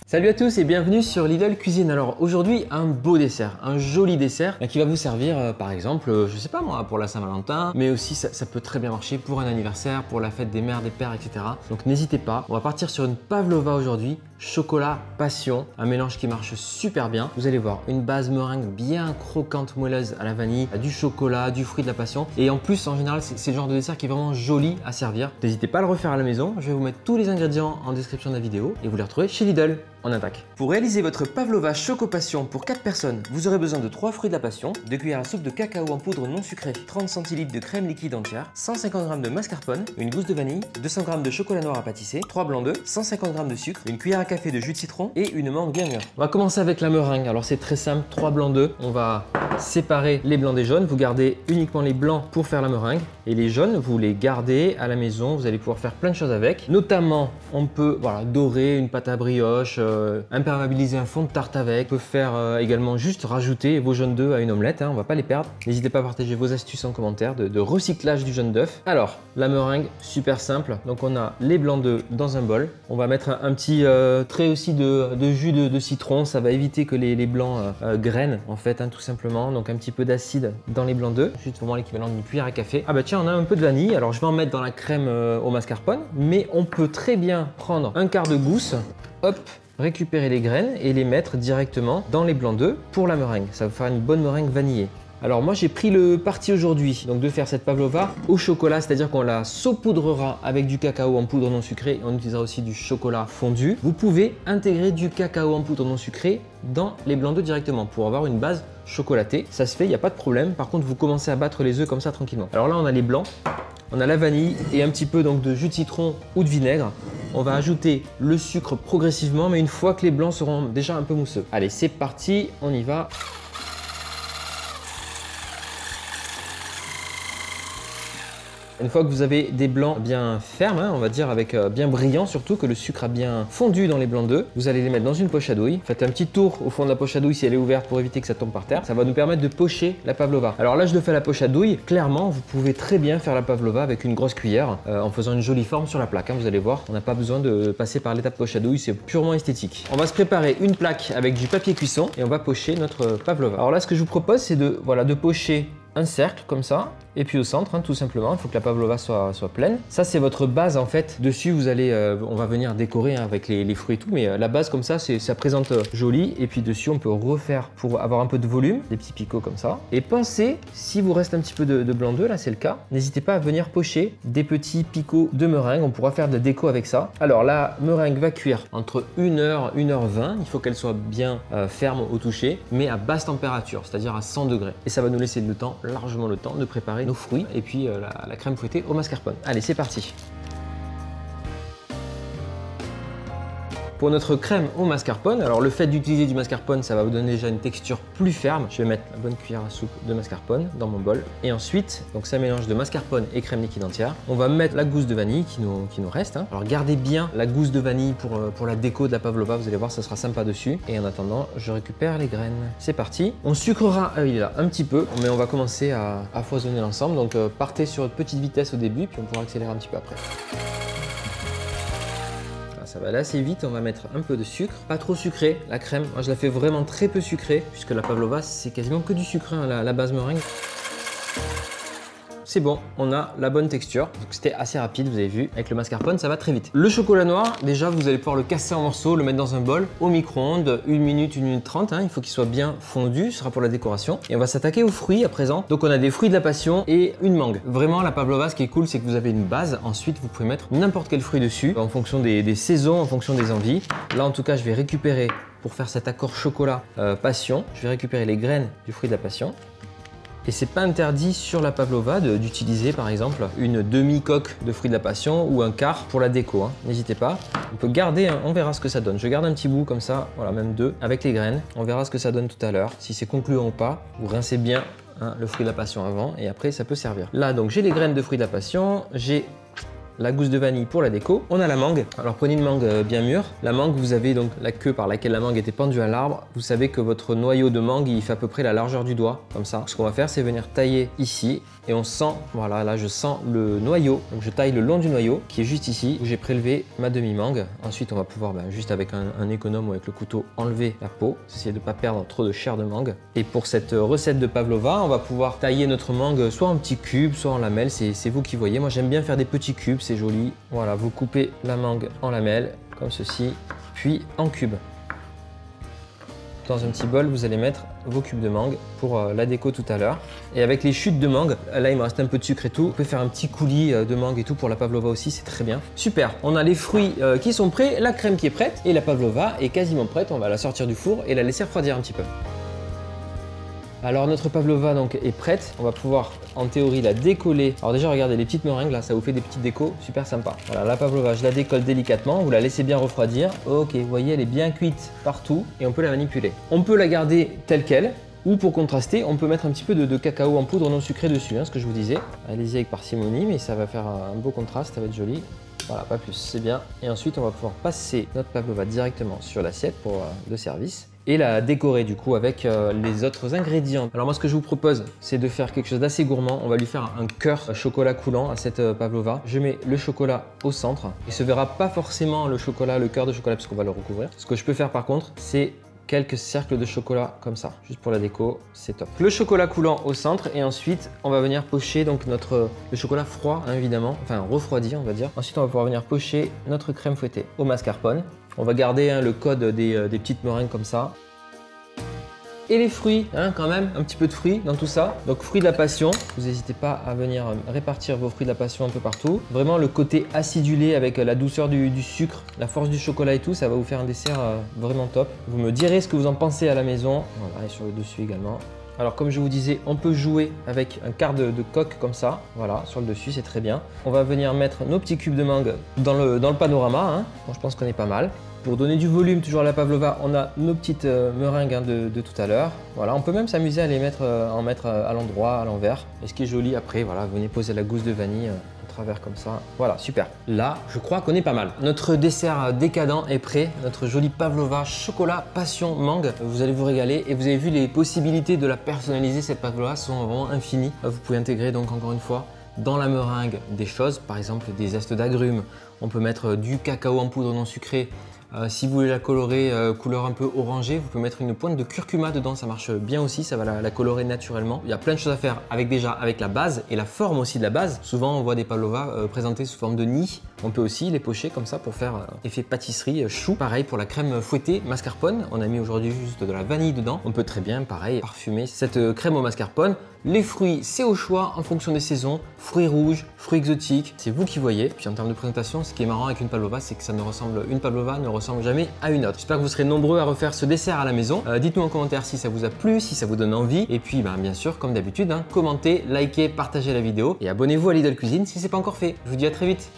Salut à tous et bienvenue sur Lidl Cuisine. Alors aujourd'hui un beau dessert, un joli dessert qui va vous servir par exemple, je sais pas moi, pour la Saint-Valentin, mais aussi ça peut très bien marcher pour un anniversaire, pour la fête des mères, des pères, etc. Donc n'hésitez pas, on va partir sur une pavlova aujourd'hui, chocolat passion, un mélange qui marche super bien. Vous allez voir, une base meringue bien croquante, moelleuse à la vanille, du chocolat, du fruit de la passion. Et en plus, en général, c'est le genre de dessert qui est vraiment joli à servir. N'hésitez pas à le refaire à la maison. Je vais vous mettre tous les ingrédients en description de la vidéo et vous les retrouvez chez Lidl. On attaque. Pour réaliser votre pavlova choco passion pour 4 personnes, vous aurez besoin de 3 fruits de la passion, 2 cuillères à soupe de cacao en poudre non sucrée, 30 centilitres de crème liquide entière, 150 g de mascarpone, une gousse de vanille, 200 g de chocolat noir à pâtisser, 3 blancs d'œufs, 150 g de sucre, une cuillère à café de jus de citron et une mangue bien mûre. On va commencer avec la meringue. Alors c'est très simple, 3 blancs d'œufs. On va séparer les blancs des jaunes. Vous gardez uniquement les blancs pour faire la meringue et les jaunes, vous les gardez à la maison. Vous allez pouvoir faire plein de choses avec. Notamment, on peut dorer une pâte à brioche, imperméabiliser un fond de tarte avec. On peut faire également juste rajouter vos jaunes d'œufs à une omelette. On va pas les perdre. N'hésitez pas à partager vos astuces en commentaire de recyclage du jaune d'œuf. Alors, la meringue, super simple. Donc on a les blancs d'œufs dans un bol. On va mettre un petit trait aussi de jus de citron. Ça va éviter que les blancs grainent en fait, tout simplement. Donc un petit peu d'acide dans les blancs d'œufs, juste vraiment l'équivalent d'une cuillère à café. Ah bah tiens, on a un peu de vanille. Alors je vais en mettre dans la crème au mascarpone, mais on peut très bien prendre un quart de gousse, hop, récupérer les graines et les mettre directement dans les blancs d'œufs pour la meringue. Ça va faire une bonne meringue vanillée. Alors moi j'ai pris le parti aujourd'hui donc de faire cette pavlova au chocolat, c'est-à-dire qu'on la saupoudrera avec du cacao en poudre non sucrée. On utilisera aussi du chocolat fondu. Vous pouvez intégrer du cacao en poudre non sucrée dans les blancs d'œufs directement pour avoir une base chocolatée. Ça se fait, il n'y a pas de problème. Par contre, vous commencez à battre les œufs comme ça tranquillement. Alors là, on a les blancs, on a la vanille et un petit peu donc de jus de citron ou de vinaigre. On va ajouter le sucre progressivement, mais une fois que les blancs seront déjà un peu mousseux. Allez, c'est parti, on y va. Une fois que vous avez des blancs bien fermes, on va dire avec bien brillants, surtout que le sucre a bien fondu dans les blancs d'œufs, vous allez les mettre dans une poche à douille. Faites un petit tour au fond de la poche à douille si elle est ouverte pour éviter que ça tombe par terre. Ça va nous permettre de pocher la pavlova. Alors là, je le fais à la poche à douille. Clairement, vous pouvez très bien faire la pavlova avec une grosse cuillère en faisant une jolie forme sur la plaque. Vous allez voir, on n'a pas besoin de passer par l'étape poche à douille, c'est purement esthétique. On va se préparer une plaque avec du papier cuisson et on va pocher notre pavlova. Alors là, ce que je vous propose, c'est de pocher un cercle comme ça, et puis au centre, tout simplement, il faut que la pavlova soit pleine. Ça, c'est votre base en fait. Dessus, vous allez, on va venir décorer avec les fruits et tout, mais la base comme ça, ça présente joli. Et puis dessus, on peut refaire pour avoir un peu de volume, des petits picots comme ça. Et pensez, si vous reste un petit peu de blanc d'œuf, là c'est le cas, n'hésitez pas à venir pocher des petits picots de meringue. On pourra faire de déco avec ça. Alors la meringue va cuire entre 1h, 1h20. Il faut qu'elle soit bien ferme au toucher, mais à basse température, c'est-à-dire à 100 degrés. Et ça va nous laisser largement le temps de préparer nos fruits et puis la crème fouettée au mascarpone. Allez, c'est parti. Pour notre crème au mascarpone, alors le fait d'utiliser du mascarpone, ça va vous donner déjà une texture plus ferme. Je vais mettre la bonne cuillère à soupe de mascarpone dans mon bol. Et ensuite, donc c'est un mélange de mascarpone et crème liquide entière. On va mettre la gousse de vanille qui nous reste. Alors gardez bien la gousse de vanille pour la déco de la pavlova, vous allez voir, ça sera sympa dessus. Et en attendant, je récupère les graines. C'est parti. On sucrera là un petit peu, mais on va commencer à foisonner l'ensemble. Donc partez sur une petite vitesse au début, puis on pourra accélérer un petit peu après. Ça va aller assez vite, on va mettre un peu de sucre, pas trop sucré, la crème, moi je la fais vraiment très peu sucrée, puisque la pavlova c'est quasiment que du sucre, la base meringue. C'est bon, on a la bonne texture. Donc c'était assez rapide, vous avez vu. Avec le mascarpone, ça va très vite. Le chocolat noir, déjà, vous allez pouvoir le casser en morceaux, le mettre dans un bol au micro-ondes, 1 minute, 1 minute 30. Il faut qu'il soit bien fondu, ce sera pour la décoration. Et on va s'attaquer aux fruits à présent. Donc on a des fruits de la passion et une mangue. Vraiment, la pavlova, ce qui est cool, c'est que vous avez une base. Ensuite, vous pouvez mettre n'importe quel fruit dessus, en fonction des saisons, en fonction des envies. Là, en tout cas, je vais récupérer, pour faire cet accord chocolat passion, je vais récupérer les graines du fruit de la passion. Et c'est pas interdit sur la pavlova d'utiliser par exemple une demi-coque de fruits de la passion ou un quart pour la déco. N'hésitez pas. On peut garder, on verra ce que ça donne. Je garde un petit bout comme ça, voilà, même 2 avec les graines. On verra ce que ça donne tout à l'heure. Si c'est concluant ou pas, vous rincez bien le fruit de la passion avant et après ça peut servir. Là donc j'ai les graines de fruits de la passion, j'ai la gousse de vanille pour la déco. On a la mangue. Alors prenez une mangue bien mûre. La mangue, vous avez donc la queue par laquelle la mangue était pendue à l'arbre. Vous savez que votre noyau de mangue, il fait à peu près la largeur du doigt, comme ça. Ce qu'on va faire, c'est venir tailler ici et on sent, voilà, là je sens le noyau. Donc je taille le long du noyau qui est juste ici où j'ai prélevé ma demi-mangue. Ensuite, on va pouvoir juste avec un économe ou avec le couteau enlever la peau, essayer de ne pas perdre trop de chair de mangue. Et pour cette recette de pavlova, on va pouvoir tailler notre mangue soit en petits cubes, soit en lamelles, c'est vous qui voyez. Moi j'aime bien faire des petits cubes, c'est joli. Voilà, vous coupez la mangue en lamelles, comme ceci, puis en cubes. Dans un petit bol, vous allez mettre vos cubes de mangue pour la déco tout à l'heure. Et avec les chutes de mangue, là il me reste un peu de sucre et tout, vous pouvez faire un petit coulis de mangue et tout pour la pavlova aussi, c'est très bien. Super, on a les fruits qui sont prêts, la crème qui est prête et la pavlova est quasiment prête. On va la sortir du four et la laisser refroidir un petit peu. Alors notre pavlova donc est prête, on va pouvoir en théorie la décoller. Alors déjà regardez les petites meringues là, ça vous fait des petites décos, super sympa. Voilà, la pavlova je la décolle délicatement, vous la laissez bien refroidir. Ok, vous voyez elle est bien cuite partout et on peut la manipuler. On peut la garder telle quelle ou pour contraster on peut mettre un petit peu de cacao en poudre non sucré dessus, ce que je vous disais. Allez-y avec parcimonie mais ça va faire un beau contraste, ça va être joli. Voilà, pas plus, c'est bien. Et ensuite on va pouvoir passer notre pavlova directement sur l'assiette pour le service. Et la décorer du coup avec les autres ingrédients. Alors moi ce que je vous propose c'est de faire quelque chose d'assez gourmand. On va lui faire un cœur chocolat coulant à cette pavlova. Je mets le chocolat au centre. Il se verra pas forcément le cœur de chocolat parce qu'on va le recouvrir. Ce que je peux faire par contre c'est quelques cercles de chocolat comme ça, juste pour la déco, c'est top. Le chocolat coulant au centre et ensuite on va venir pocher donc le chocolat froid évidemment, enfin refroidi on va dire. Ensuite on va pouvoir venir pocher notre crème fouettée au mascarpone. On va garder le code des petites meringues comme ça. Et les fruits, quand même, un petit peu de fruits dans tout ça. Donc fruits de la passion, vous n'hésitez pas à venir répartir vos fruits de la passion un peu partout. Vraiment le côté acidulé avec la douceur du sucre, la force du chocolat et tout, ça va vous faire un dessert vraiment top. Vous me direz ce que vous en pensez à la maison. Voilà, et sur le dessus également. Alors comme je vous disais, on peut jouer avec un quart de coque comme ça, voilà, sur le dessus, c'est très bien. On va venir mettre nos petits cubes de mangue dans le panorama, Bon, je pense qu'on est pas mal. Pour donner du volume toujours à la pavlova, on a nos petites meringues de tout à l'heure. Voilà, on peut même s'amuser à les mettre, à l'endroit, à l'envers. Et ce qui est joli après, voilà, venez poser la gousse de vanille à travers comme ça. Voilà, super. Là, je crois qu'on est pas mal. Notre dessert décadent est prêt. Notre jolie pavlova chocolat passion mangue. Vous allez vous régaler et vous avez vu les possibilités de la personnaliser. Cette pavlova sont vraiment infinies. Vous pouvez intégrer donc encore une fois dans la meringue des choses, par exemple des zestes d'agrumes. On peut mettre du cacao en poudre non sucré. Si vous voulez la colorer couleur un peu orangée, vous pouvez mettre une pointe de curcuma dedans, ça marche bien aussi, ça va la colorer naturellement. Il y a plein de choses à faire avec la base et la forme aussi de la base. Souvent on voit des pavlovas présentés sous forme de nid. On peut aussi les pocher comme ça pour faire effet pâtisserie chou. Pareil pour la crème fouettée mascarpone, on a mis aujourd'hui juste de la vanille dedans. On peut très bien pareil parfumer cette crème au mascarpone. Les fruits, c'est au choix en fonction des saisons. Fruits rouges, fruits exotiques, c'est vous qui voyez. Puis en termes de présentation, ce qui est marrant avec une pavlova, c'est que une pavlova ne ressemble jamais à une autre. J'espère que vous serez nombreux à refaire ce dessert à la maison. Dites-nous en commentaire si ça vous a plu, si ça vous donne envie. Et puis bien sûr, comme d'habitude, commentez, likez, partagez la vidéo et abonnez-vous à Lidl Cuisine si ce n'est pas encore fait. Je vous dis à très vite.